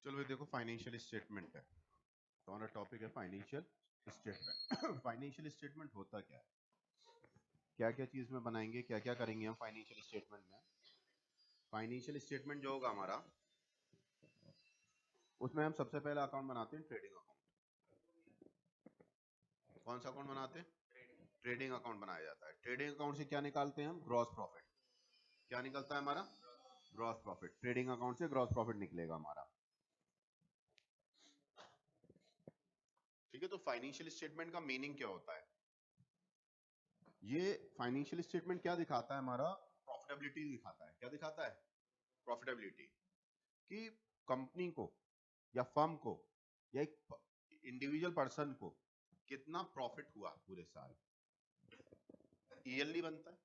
चलो ये देखो फाइनेंशियल स्टेटमेंट है, तो हमारा टॉपिक है फाइनेंशियल स्टेटमेंट। फाइनेंशियल स्टेटमेंट होता क्या है, क्या क्या चीज में बनाएंगे, क्या क्या करेंगे हम फाइनेंशियल स्टेटमेंट में। फाइनेंशियल स्टेटमेंट जो होगा हमारा, उसमें हम सबसे पहला अकाउंट बनाते हैं ट्रेडिंग अकाउंट। कौन सा अकाउंट बनाते हैं? ट्रेडिंग अकाउंट बनाया जाता है। ट्रेडिंग अकाउंट से क्या निकालते हैं हम? Gross profit. क्या निकलता है हमारा? Gross profit. ट्रेडिंग अकाउंट से ग्रॉस प्रॉफिट निकलेगा हमारा। ठीक है, तो फाइनेंशियल स्टेटमेंट का मीनिंग क्या होता है? ये फाइनेंशियल स्टेटमेंट क्या दिखाता है हमारा? प्रॉफिटेबिलिटी दिखाता है। क्या दिखाता है? प्रॉफिटेबिलिटी, कि कंपनी को या फर्म को या एक इंडिविजुअल पर्सन को कितना प्रॉफिट हुआ पूरे साल। ईयरली बनता है,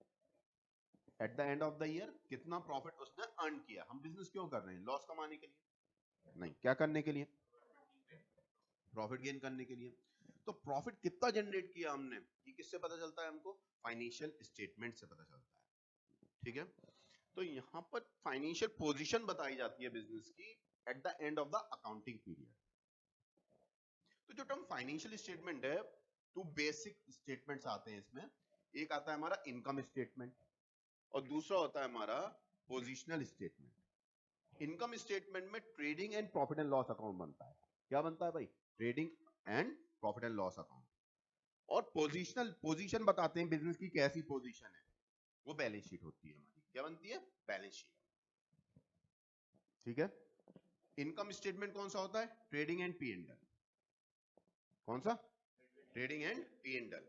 at the end of the year कितना प्रॉफिट उसने अर्न किया। हम बिजनेस क्यों कर रहे हैं? लॉस कमाने के लिए नहीं, क्या करने के लिए? प्रॉफिट गेन करने के लिए। तो प्रॉफिट कितना जनरेट किया हमने, ये किससे पता चलता है हमको? फाइनेंशियल स्टेटमेंट से पता चलता है। ठीक है, तो यहां पर फाइनेंशियल पोजीशन बताई जाती है बिजनेस की at the end of the accounting period. तो जो टर्म फाइनेंशियल स्टेटमेंट है, टू बेसिक स्टेटमेंट्स आते हैं इसमें। एक आता है हमारा इनकम स्टेटमेंट और दूसरा होता है हमारा पोजिशनल स्टेटमेंट। इनकम स्टेटमेंट में trading and profit and loss account बनता है। क्या बनता है भाई? Trading and profit and loss account. और पोजिशनल पोजीशन बताते हैं बिजनेस की कैसी पोजीशन है, वो बैलेंस शीट होती है हमारी। क्या बनती है? Balance sheet. ठीक है, इनकम स्टेटमेंट कौन सा होता है? Trading and P and L. कौन सा? Trading and P and L.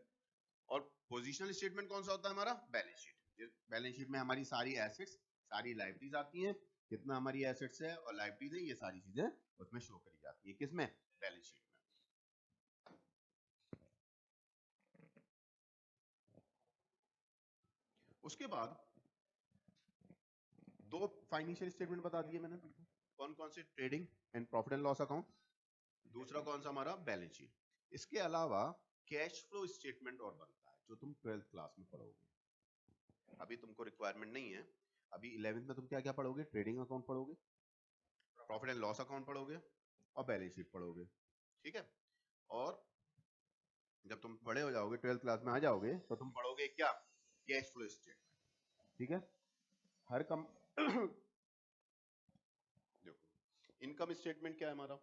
और पोजीशनल स्टेटमेंट कौन सा होता है हमारा? Balance sheet. बैलेंस शीट में हमारी सारी एसेट्स, सारी लाइबिलिटीज आती हैं, कितना हमारी एसेट्स है और लाइबिलिटीज है, ये सारी चीजें उसमें शो करी जाती है। किसमें? बैलेंस शीट में। उसके बाद दो फाइनेंशियल स्टेटमेंट बता दिए मैंने। कौन कौन से? Trading and profit and loss account. दूसरा कौन सा हमारा? Balance sheet. इसके अलावा कैश फ्लो स्टेटमेंट और बनता है, जो तुम 12th क्लास में पढ़ोगे। अभी तुमको रिक्वायरमेंट नहीं है। अभी 11th में तुम क्या क्या पढ़ोगे? ट्रेडिंग अकाउंट पढ़ोगे, प्रॉफिट एंड लॉस अकाउंट पढ़ोगे और बैलेंस शीट पढ़ोगे। ठीक है, और जब तुम बड़े हो जाओगे, 12th क्लास में आ जाओगे, तो तुम पढ़ोगे क्या? Cash flow statement. ठीक है, हर कम देखो इनकम स्टेटमेंट क्या है हमारा?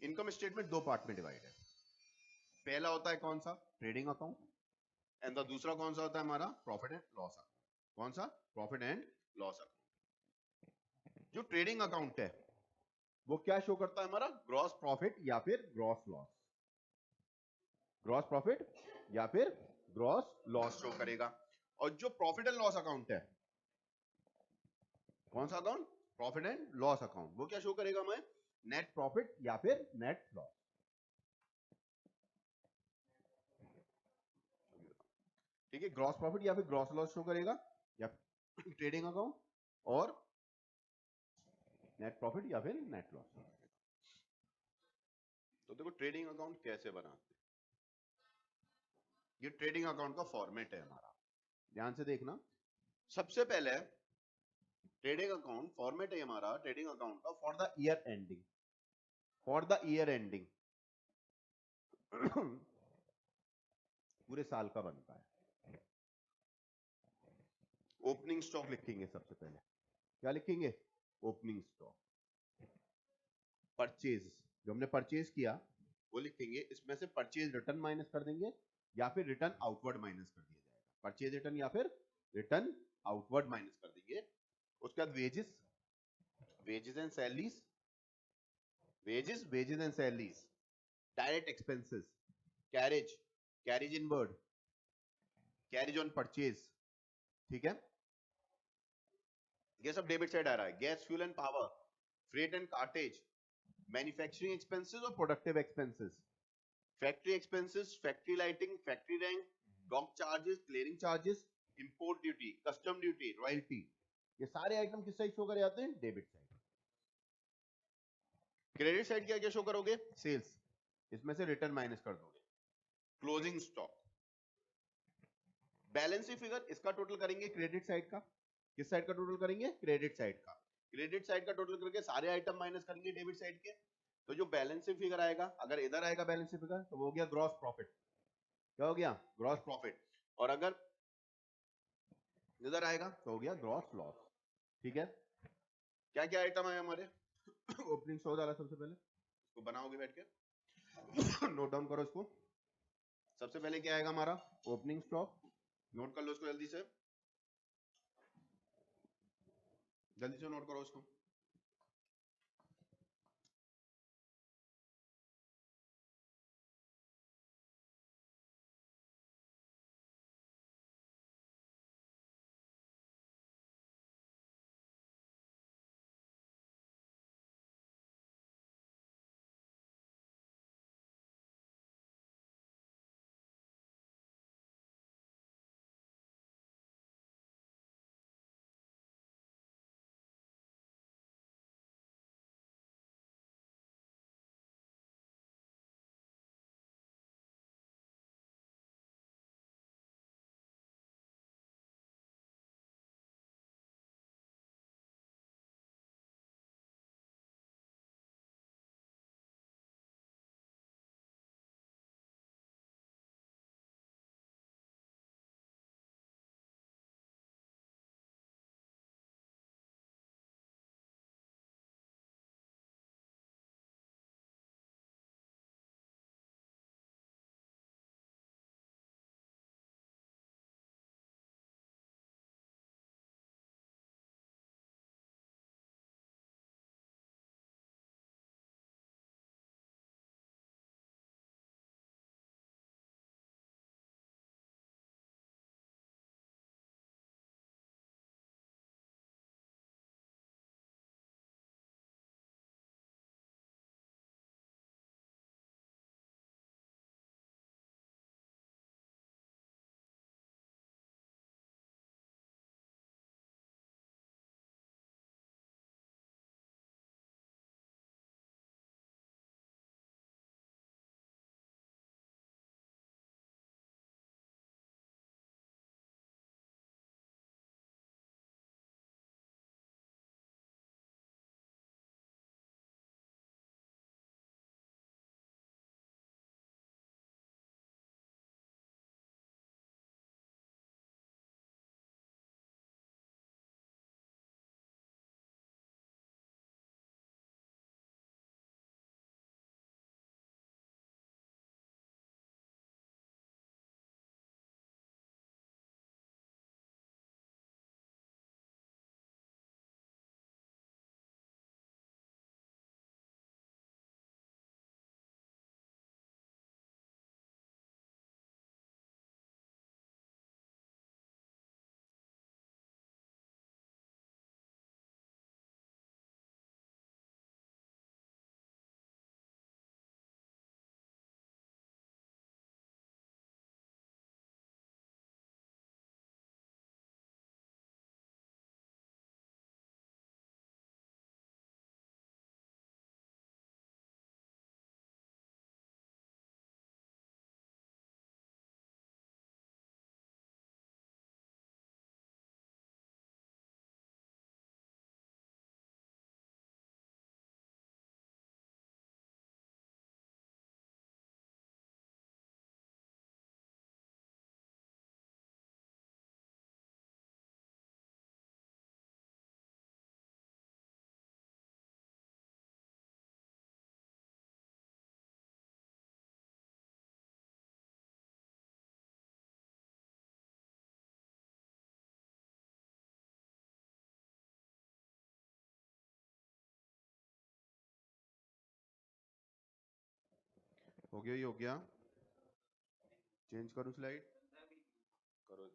इनकम स्टेटमेंट दो पार्ट में डिवाइड है। पहला होता है कौन सा? Trading account. एंड द दूसरा कौन सा होता है हमारा? Profit and loss account. कौन सा? Profit and loss account. जो ट्रेडिंग अकाउंट है वो क्या शो करता है हमारा? ग्रॉस प्रॉफिट या फिर ग्रॉस लॉस। ग्रॉस प्रॉफिट या फिर ग्रॉस लॉस शो करेगा। और जो प्रॉफिट एंड लॉस अकाउंट है, कौन सा account? Profit and loss account. वो क्या शो करेगा हमें? नेट प्रॉफिट या फिर नेट लॉस। ठीक है, ग्रॉस प्रॉफिट या फिर ग्रॉस लॉस शो करेगा या ट्रेडिंग अकाउंट, और नेट प्रॉफिट या फिर नेट लॉस। तो देखो ट्रेडिंग अकाउंट कैसे बनाते हैं। ये ट्रेडिंग अकाउंट का फॉर्मेट है हमारा, ध्यान से देखना। सबसे पहले ट्रेडिंग अकाउंट फॉर्मेट है हमारा ट्रेडिंग अकाउंट का for the year ending. For the year ending पूरे साल का बनता है। ओपनिंग स्टॉक लिखेंगे सबसे पहले। क्या लिखेंगे? Opening stock. परचेज, जो हमने परचेज किया वो लिखेंगे। इसमें से परचेज रिटर्न माइनस कर देंगे या फिर रिटर्न आउटवर्ड माइनस कर दिया जाएगा। परचेज रिटर्न या फिर रिटर्न आउटवर्ड माइनस कर देंगे। उसके बाद wages, wages and salaries, wages and salaries, direct expenses, carriage, carriage inward, carriage on purchase. ठीक है, ये सब डेबिट साइड आ रहा है। Gas, fuel and power, freight and cartage, manufacturing expenses और productive expenses, factory expenses, factory lighting, factory rent, dock charges, clearing charges, import duty, custom duty, royalty. ये सारे आइटम किस साइड शो करे जाते हैं? Debit side. क्रेडिट साइड क्या क्या show करोगे? सेल्स, इसमें से रिटर्न माइनस कर दोगे। Closing stock, balance sheet figure, इसका टोटल करेंगे क्रेडिट साइड का। किस साइड का टोटल करेंगे? क्रेडिट साइड का। क्रेडिट साइड का टोटल करके सारे आइटम माइनस करेंगे डेबिट साइड के, तो जो बैलेंसिंग फिगर आएगा, अगर इधर आएगा बैलेंसिंग फिगर तो वो हो गया ग्रॉस प्रॉफिट। क्या हो गया? Gross profit. और अगर इधर आएगा तो हो गया ग्रॉस लॉस। ठीक है, क्या क्या आइटम है हमारे? ओपनिंग स्टॉक डाला सबसे पहले, इसको बनाओगे बैठ के नोट डाउन करो इसको। सबसे पहले क्या आएगा हमारा? Opening stock. नोट कर लो इसको जल्दी से, जल्दी से नोट करो इसको। हो गया, ये हो गया। चेंज करूं स्लाइड? करो।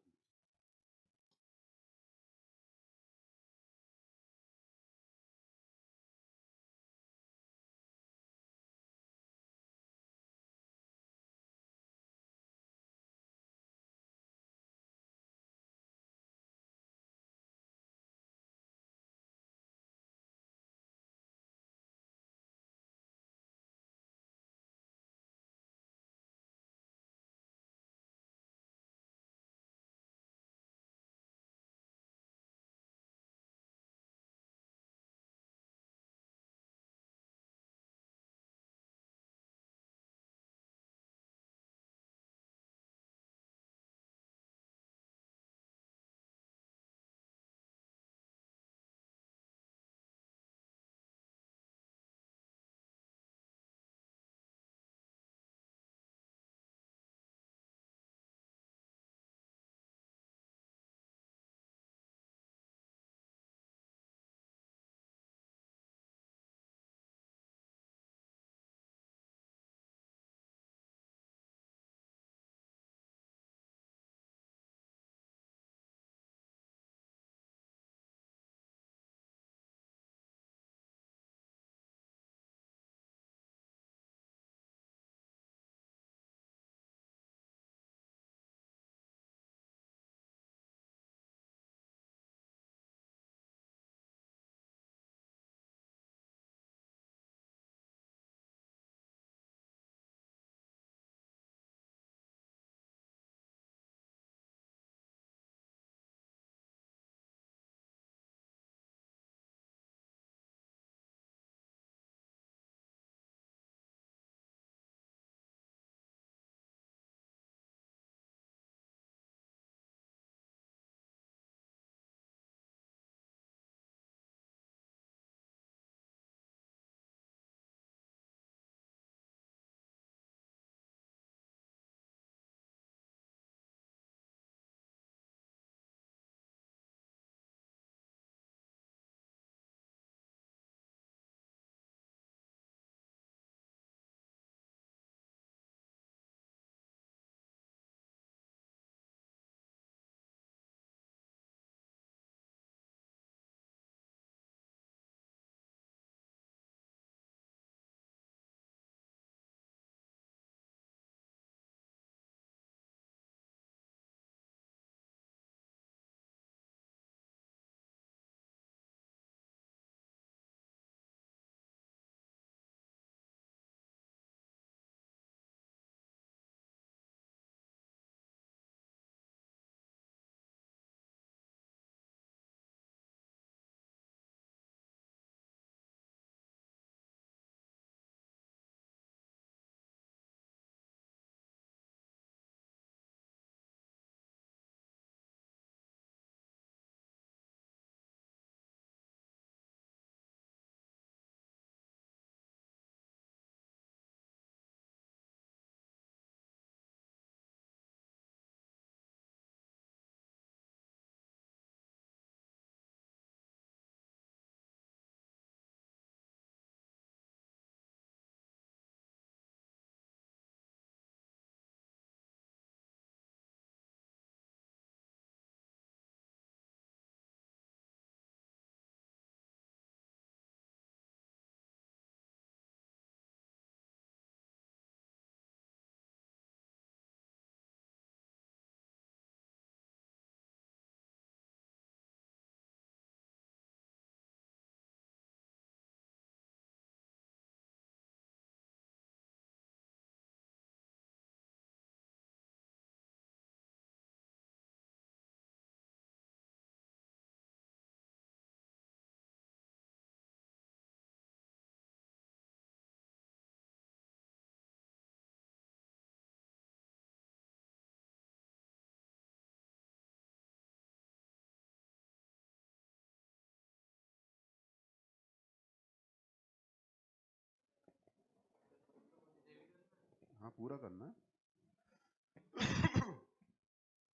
हाँ पूरा करना है।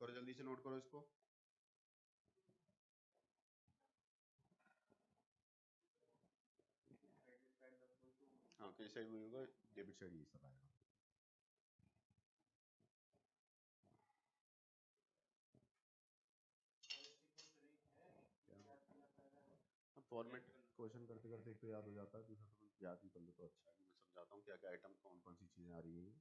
थोड़ा जल्दी से नोट करो इसको। हाँ क्रेडिट साइड वही होगा, डेबिट साइड ये सब आएगा। फॉर्मेट क्वेश्चन करते करते एक तो याद हो जाता है, दूसरा तो याद भी कर लो तो अच्छा है। मैं समझाता हूँ क्या क्या आइटम कौन कौन सी चीजें आ रही हैं।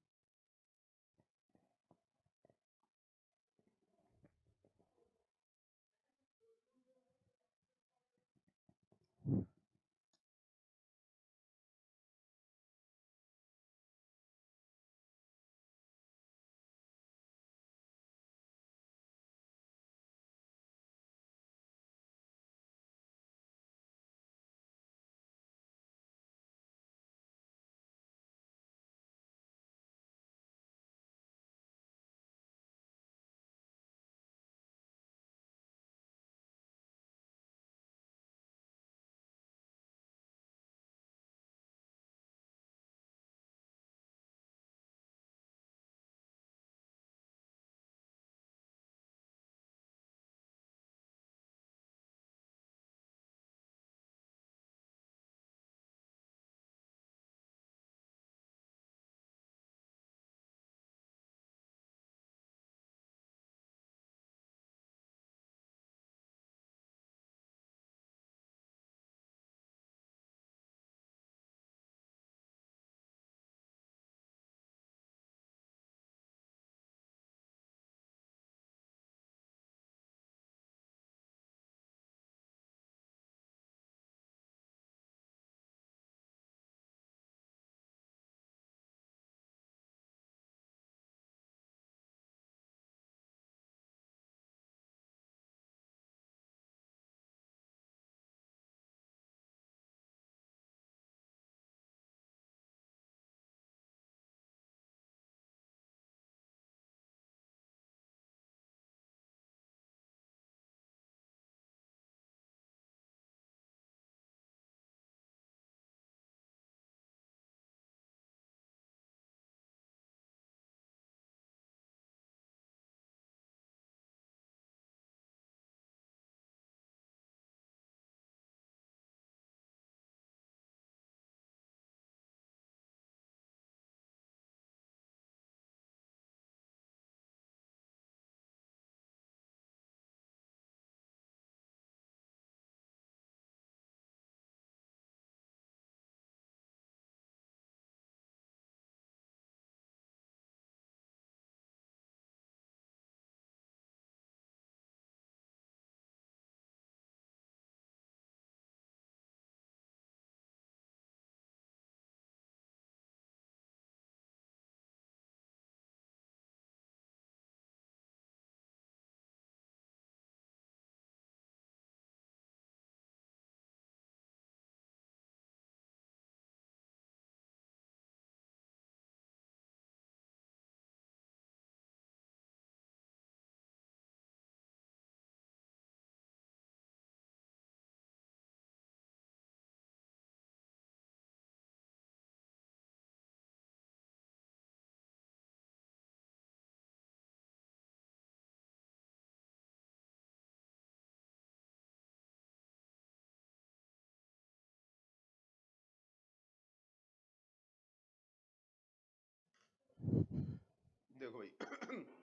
देखो भाई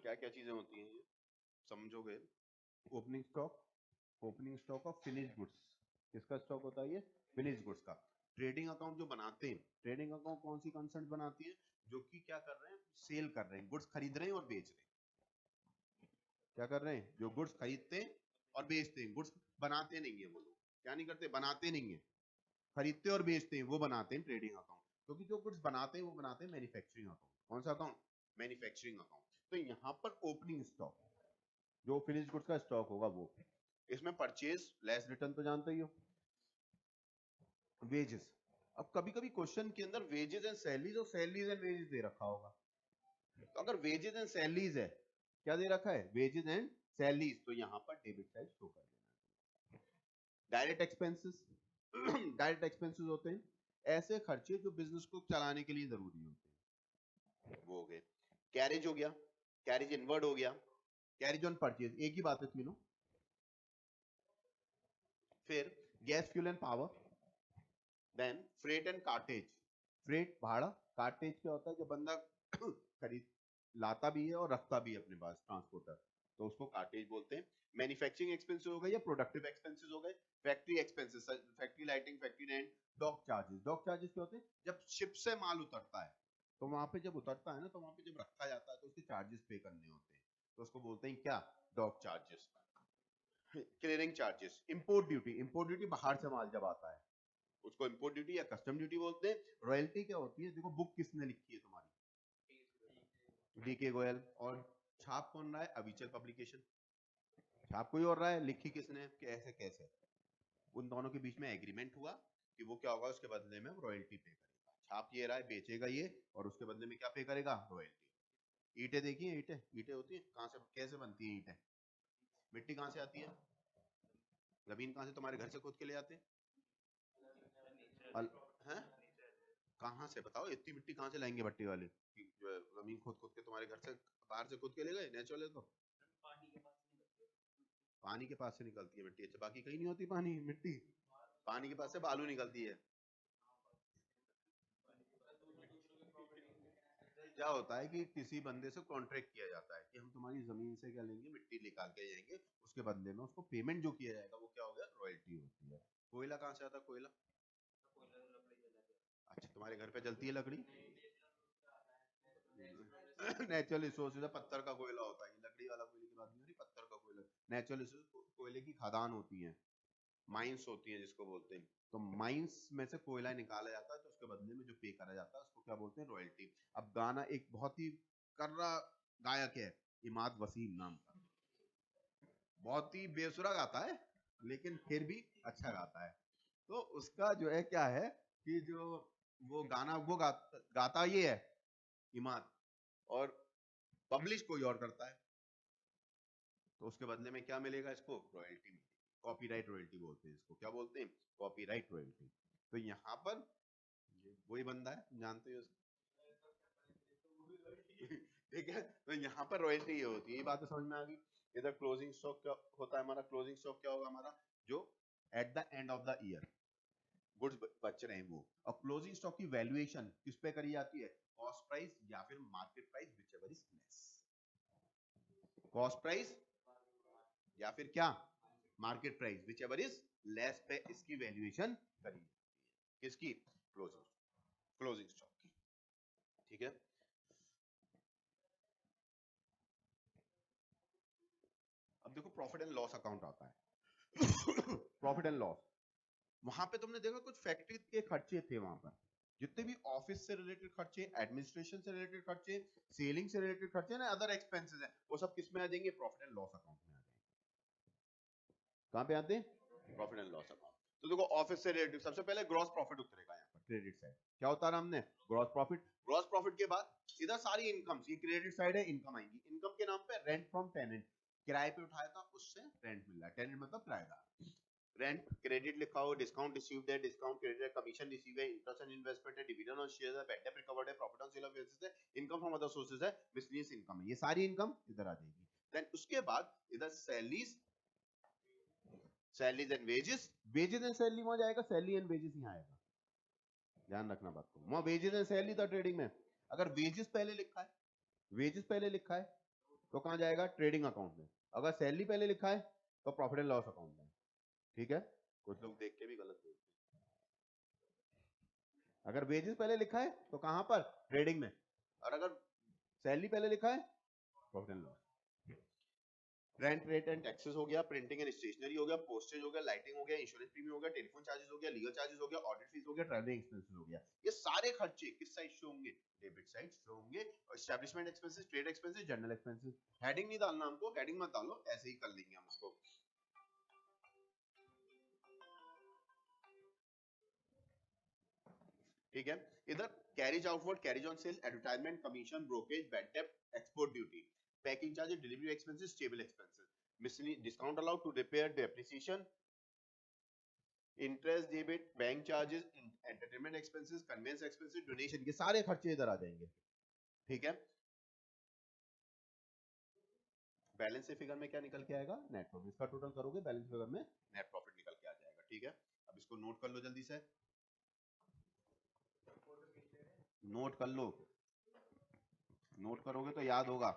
क्या क्या चीजें होती हैं ये समझोगे। Opening stock, opening stock of finish goods. किसका स्टॉक होता है ये? फिनिश गुड्स का। ट्रेडिंग अकाउंट जो बनाते हैं, ट्रेडिंग अकाउंट कौन सी कंसर्न बनाती है? जो कि क्या कर रहे हैं, सेल कर रहे हैं, गुड्स खरीद रहे हैं और बेच रहे हैं। क्या कर रहे हैं? जो गुड्स खरीदते हैं और बेचते हैं। गुड्स बनाते नहीं है वो लोग, क्या नहीं करते, बनाते नहीं है। खरीदते और बेचते हैं वो बनाते हैं ट्रेडिंग अकाउंट। क्योंकि जो गुड्स बनाते हैं वो बनाते हैं मैन्युफैक्चरिंग अकाउंट। कौन सा अकाउंट? Manufacturing account. तो यहाँ पर ओपनिंग स्टॉक, जो फिनिश गुड्स का स्टॉक होगा वो। इसमें परचेज लेस रिटर्न तो जानते ही हो। वेजेस, अब कभी कभी क्वेश्चन के अंदर वेजेस एंड सैलरीज और सैलरीज एंड वेजेस दे रखा होगा। तो अगर वेजेस एंड सैलरीज है, क्या दे रखा है? वेजेस एंड सैलरीज, तो यहाँ पर डेबिट साइड शो कर देना। डायरेक्ट एक्सपेंसेस, डायरेक्ट एक्सपेंसेस होते हैं ऐसे खर्चे जो बिजनेस को चलाने के लिए जरूरी होते हैं। वो हो गए। कैरेज हो गया, कैरेज इनवर्ड हो गया, कैरेज ऑन परचेज, एक ही बात है तीनों। फिर gas fuel and power, then freight and cartage. Freight भाड़ा, कार्टेज क्या होता है जब बंदा खरीद लाता भी है और रखता भी है अपने पास, ट्रांसपोर्टर, तो उसको कार्टेज बोलते हैं। मैन्युफैक्चरिंग एक्सपेंसेस हो गए या प्रोडक्टिव एक्सपेंसेस हो गए। Factory expenses, factory lighting, factory rent. Dock charges, dock charges क्या होते हैं जब शिप से माल उतरता है, तो वहां पे जब उतरता है ना, तो वहां पे जब रखा जाता है तो उसके चार्जेस पे करने होते हैं, तो उसको बोलते हैं क्या, dock charges. Clearing charges, import duty, import duty बाहर से माल जब आता है उसको इंपोर्ट ड्यूटी या कस्टम ड्यूटी बोलते हैं। रॉयल्टी क्या होती है, देखो बुक किसने लिखी है तुम्हारी, डीके गोयल, और छाप कौन रहा है, अविचल पब्लिकेशन। छाप कोई और रहा है, लिखी किसने, कैसे कैसे, उन दोनों के बीच में एग्रीमेंट हुआ कि वो क्या होगा, उसके बदले में रॉयल्टी पे करेगा। छाप ये रहा है, बेचेगा ये, और उसके बदले में क्या पे करेगा, रॉयल्टी। ईंटें देखिए, ईंटें ईंटें होती है कहाँ से, कैसे बनती है ईंटें, मिट्टी कहाँ से आती है, जमीन कहाँ से, तुम्हारे घर से खोद के ले आते हैं, कहाँ से बताओ, इतनी मिट्टी कहाँ से लाएंगे भट्टी वाले, जमीन खोद खोद के तुम्हारे घर से, बाहर से खोद के ले गए, नेचुरल है तो। पानी के पास से निकलती है मिट्टी, अच्छा बाकी कहीं नहीं होती पानी मिट्टी, पानी के पास से बालू निकलती है। क्या होता है कि किसी बंदे से कॉन्ट्रैक्ट किया जाता है कि हम तुम्हारी जमीन से क्या लेंगे, मिट्टी निकाल के जाएंगे, उसके बदले में उसको पेमेंट जो किया जाएगा वो क्या हो गया, रॉयल्टी होती है। कोयला कहाँ से आता है, कोयला, अच्छा तुम्हारे घर पे जलती है लकड़ी, नेचुरल रिसोर्सेज है, पत्थर का कोयला होता है, लकड़ी वाला कोयले की बात नहीं हो रही, पत्थर का कोयला, नेचुरल रिसोर्स, कोयले की खदान होती है, माइंस होती है जिसको बोलते हैं, तो माइंस में से कोयला निकाला जाता है, तो उसके बदले में जो पे करा जाता है उसको क्या बोलते हैं, रॉयल्टी। अब गाना एक बहुत ही कर्रा गायक है, इमाद वसीम नाम का, बहुत ही बेसुरा गाता है लेकिन फिर भी अच्छा गाता है। तो उसका जो है क्या है कि जो वो गाना वो गाता ये है इमाद, और पब्लिश कोई और करता है, तो उसके बदले में क्या मिलेगा इसको, रॉयल्टी मिलेगी। कॉपीराइट रॉयल्टी बोलते हैं इसको, क्या बोलते हैं, कॉपीराइट रॉयल्टी। तो यहाँ पर ये वही बंदा है, जानते हो उसको। ठीक है, तो यहाँ पर रॉयल्टी ये होती है, ये बात तो समझ में आ गई। इधर क्लोजिंग स्टॉक क्या होता है हमारा, क्लोजिंग स्टॉक क्या होगा हमारा, जो at the end of the year goods बच रहे हैं वो। और क्लोजिंग स्टॉक की वैल्यूएशन किस पे करी जाती है, कॉस्ट प्राइस या फिर market price, which ever is less. Cost price या फिर क्या, market price, which ever is less पे इसकी वैल्यूएशन करी जाती है, किसकी, क्लोजिंग, क्लोजिंग स्टॉक की। ठीक है, अब देखो प्रॉफिट एंड लॉस अकाउंट आता है। प्रॉफिट एंड लॉस, वहां पे तुमने देखा कुछ फैक्ट्री के खर्चे थे वहां पर, जितने भी ऑफिस से रिलेटेड खर्चे, एडमिनिस्ट्रेशन से रिलेटेड खर्चे, सेलिंग से रिलेटेड खर्चे ना, अदर एक्सपेंसेस हैं, वो सब किस में आ जाएंगे, प्रॉफिट एंड लॉस अकाउंट में आ जाएंगे। कहां पे आते हैं, प्रॉफिट एंड लॉस अकाउंट। तो देखो ऑफिस से रिलेटेड सबसे पहले ग्रॉस प्रॉफिट उतरेगा यहाँ पर, क्रेडिट साइड क्या उतारा हमने, ग्रॉस प्रॉफिट। ग्रॉस प्रॉफिट के बाद सीधा सारी इनकम, ये क्रेडिट साइड है, इनकम आएंगी, इनकम के नाम पे रेंट फ्रॉम टेनेंट, किराए पे उठाया था उससे रेंट मिल रहा है, टेनेंट मतलब किराएदार। रेंट क्रेडिट लिखा हो, डिस्काउंट रिसीव्ड है, डिस्काउंट क्रेडिट है, कमीशन रिसीव है, इंटरेस्ट एंड इन्वेस्टमेंट है, डिविडेंड ऑन शेयर्स है, बैड डेट रिकवर्ड है, profit on sale of assets है, इनकम फ्रॉम अदर सोर्सेज है, मिसलेनियस इनकम है, ये सारी इनकम इधर आ जाएगी। देन उसके बाद इधर salaries, salaries and wages, wages and salary वहां जाएगा, सैलरी एंड वेजेस यहाँ आएगा, ध्यान रखना बात को, वहां वेजेस एंड सैलरी था ट्रेडिंग में, अगर वेजेस पहले लिखा है, वेजेस पहले लिखा है तो कहां जाएगा, ट्रेडिंग अकाउंट में, अगर सैलरी पहले लिखा है तो प्रॉफिट एंड लॉस अकाउंट में। ठीक है, कुछ लोग देख के भी गलत बोलते हैं, अगर वेजेस पहले लिखा है तो कहां पर, ट्रेडिंग में, और अगर सैलरी पहले लिखा है, profit and loss. Rent rate and taxes हो गया, प्रिंटिंग एंड स्टेशनरी हो गया, पोस्टेज हो गया, लाइटिंग हो गया, इंश्योरेंस प्रीमियम हो गया, टेलीफोन चार्जेस हो गया, लीगल चार्जेस हो गया, ऑडिट फीस हो गया, ट्रैवलिंग एक्सपेंसेस हो गया। ये सारे खर्चे किस साइड शो होंगे, डेबिट साइड शो होंगे। Establishment expenses, trade expenses, general expenses. Heading नहीं डालना हमको, हेडिंग मत डालो, ऐसे ही कर लेंगे हम उसको। ठीक है, इधर carriage outward, carriage on sale, advertisement, commission, brokerage, bad debt, export duty, packing charges, delivery expenses, table expenses, मिसली discount allowed to repair, depreciation, interest debit, bank charges, entertainment expenses, conveyance expenses, donation, ये सारे खर्चे इधर आ जाएंगे। ठीक है, balance sheet figure में क्या निकल के आएगा, नेट प्रॉफिट। इसका टोटल करोगे बैलेंस फिगर में नेट प्रॉफिट निकल के आ जाएगा। ठीक है, अब इसको नोट कर लो जल्दी से, नोट कर लो, नोट करोगे तो याद होगा।